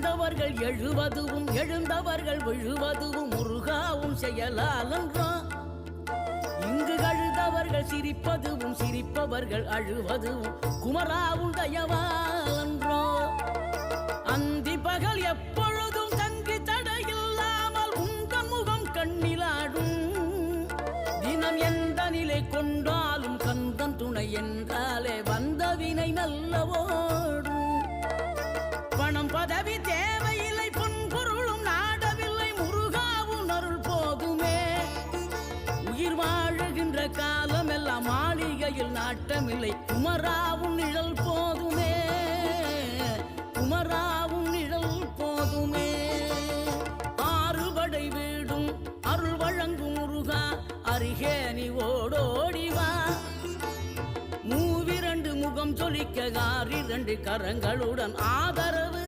விழுந்தவர்கள் எழுவதுவும் எழுந்தவர்கள் விழுவதுவும் முருகாவும் செயலாலன்றோ. இங்கு அழுதவர்கள் சிரிப்பதுவும் சிரிப்பவர்கள் அழுவதுவும் குமராவும் தயவாலன்றோ. அந்தி பகல் எப்பொழுதும் தங்கி தடையில்லாமல் உங்கள் முகம் கண்ணிலாடும். தினம் எந்த நிலை கொண்டாலும் கந்தன் துணை என்றாலே வந்த வினை நல்லவோடும். பணம் பதவி தேவையில்லை பொன்பொருளும் நாடவில்லை முருகாவும் அருள் போதுமே. உயிர் வாழுகின்ற காலம் எல்லாம் மாளிகையில் நாட்டமில்லை குமராவும் நிழல் போதுமே. குமராவும் நிழல் போதுமே. ஆறுபடை வீடும் அருள் வழங்கும் முருகா அருகே நீ ஓடோடிவா. மூவிரண்டு முகம் சொலிக்க 6 கரங்களுடன் ஆதரவு